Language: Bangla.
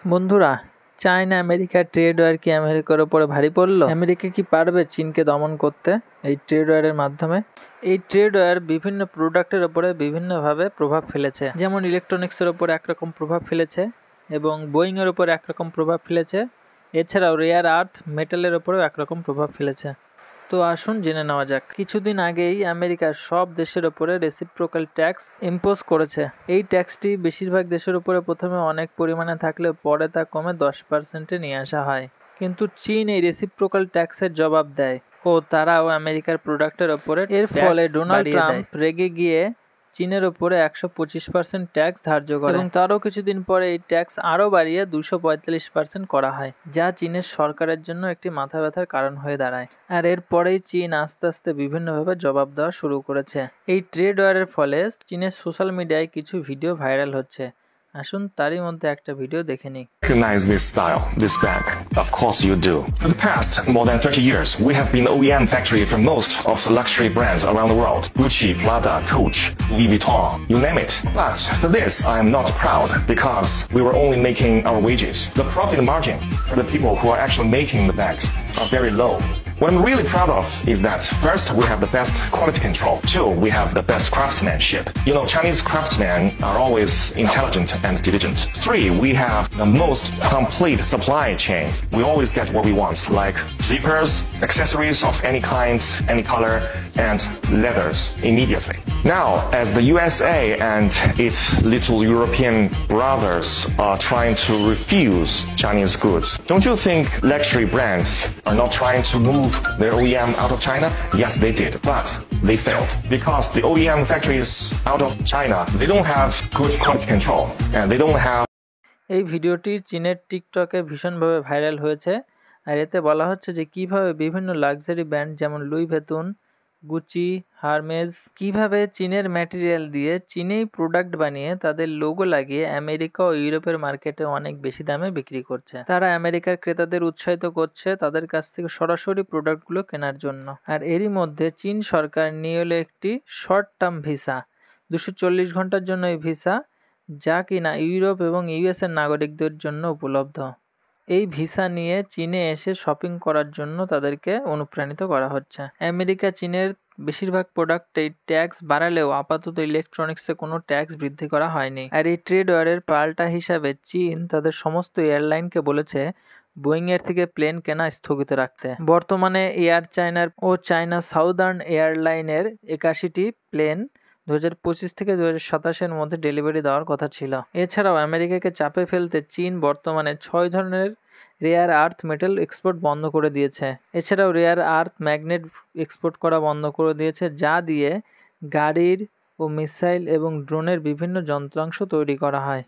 বন্ধুরা, চায়না আমেরিকা ট্রেড ওয়ার কি আমেরিকার উপরে ভারী পড়ল? আমেরিকা কি পারবে চীনকে দমন করতে এই ট্রেড ওয়ারের মাধ্যমে? এই ট্রেড ওয়ার বিভিন্ন প্রোডাক্টের উপরে বিভিন্নভাবে প্রভাব ফেলেছে। যেমন ইলেকট্রনিক্সের উপর একরকম প্রভাব ফেলেছে এবং বোয়িংয়ের উপর একরকম প্রভাব ফেলেছে। এছাড়াও রেয়ার আর্থ মেটালের উপরেও একরকম প্রভাব ফেলেছে। তো আসুন জেনে নেওয়া যাক। কিছুদিন আগেই আমেরিকা সব দেশের উপরে রেসিপ্রোকাল ট্যাক্স ইম্পোজ করেছে। এই ট্যাক্সটি বেশিরভাগ দেশের উপরে প্রথমে অনেক পরিমাণে থাকলেও পরে তা কমে 10%-এ নিয়ে আসা হয়। কিন্তু চীন এই রেসিপ্রোকাল ট্যাক্সের জবাব দেয় ও তারাও আমেরিকার প্রোডাক্টের ওপরে। এর ফলে ডোনাল্ড ট্রাম্প রেগে গিয়ে চীনের উপরে 125% ট্যাক্স ধার্য করে এবং তারও কিছুদিন পরে এই ট্যাক্স আরও বাড়িয়ে 245% করা হয়, যা চীনের সরকারের জন্য একটি মাথা ব্যথার কারণ হয়ে দাঁড়ায়। আর এরপরেই চীন আস্তে আস্তে বিভিন্নভাবে জবাব দেওয়া শুরু করেছে। এই ট্রেড ওয়ারের ফলে চীনের সোশ্যাল মিডিয়ায় কিছু ভিডিও ভাইরাল হচ্ছে। আসুন তারই মধ্যে একটা ভিডিও দেখে নিই। Recognize this style, this bag? Of course you do. For the past more than 30 years, we have been OEM factory for most of the luxury brands around the world. Gucci, Prada, Coach, Louis Vuitton, you name it. But for this, I am not proud because we were only making our wages. The profit margin for the people who are actually making the bags are very low. What I'm really proud of is that first, we have the best quality control. Two, we have the best craftsmanship. You know, Chinese craftsmen are always intelligent and diligent. Three, we have the most complete supply chain. We always get what we want, like zippers, accessories of any kind, any color, and leathers immediately. Now, as the USA and its little European brothers are trying to refuse Chinese goods, don't you think luxury brands are not trying to move their OEM out of China? Yes, they did, but they failed because the OEM factories out of China, they don't have good quality control and they don't have. এই ভিডিওটি চীনের টিকটকে ভীষণভাবে ভাইরাল হয়েছে। আর এতে বলা হচ্ছে যে কিভাবে বিভিন্ন লাক্সারি ব্র্যান্ড যেমন লুই ভেতুন, গুচি, হারমেজ কিভাবে চীনের ম্যাটেরিয়াল দিয়ে চীনেই প্রোডাক্ট বানিয়ে তাদের লোগো লাগিয়ে আমেরিকা ও ইউরোপের মার্কেটে অনেক বেশি দামে বিক্রি করছে। তারা আমেরিকার ক্রেতাদের উৎসাহিত করছে তাদের কাছ থেকে সরাসরি প্রোডাক্টগুলো কেনার জন্য। আর এরই মধ্যে চীন সরকার নিয়ে এলো একটি শর্ট টার্ম ভিসা, 240 ঘন্টার জন্য এই ভিসা, যা কিনা ইউরোপ এবং ইউএসের নাগরিকদের জন্য উপলব্ধ। এই ভিসা নিয়ে চীনে এসে শপিং করার জন্য তাদেরকে অনুপ্রাণিত করা হচ্ছে। আমেরিকা চীনের বেশিরভাগ প্রোডাক্টেই ট্যাক্স বাড়ালেও আপাতত ইলেকট্রনিক্সে কোনো ট্যাক্স বৃদ্ধি করা হয়নি। আর এই ট্রেড ওয়ারের পাল্টা হিসাবে চীন তাদের সমস্ত এয়ারলাইনকে বলেছে বোয়িংয়ের থেকে প্লেন কেনা স্থগিত রাখতে। বর্তমানে এয়ার চায়নার ও চায়না সাউদার্ন এয়ারলাইনের 81টি প্লেন 2025 থেকে 2027-এর মধ্যে ডেলিভারি দেওয়ার কথা ছিল। এছাড়াও আমেরিকাকে চাপে ফেলতে চীন বর্তমানে 6 ধরনের রেয়ার আর্থ মেটাল এক্সপোর্ট বন্ধ করে দিয়েছে। এছাড়াও রেয়ার আর্থ ম্যাগনেট এক্সপোর্ট করা বন্ধ করে দিয়েছে, যা দিয়ে গাড়ির ও মিসাইল এবং ড্রোনের বিভিন্ন যন্ত্রাংশ তৈরি করা হয়।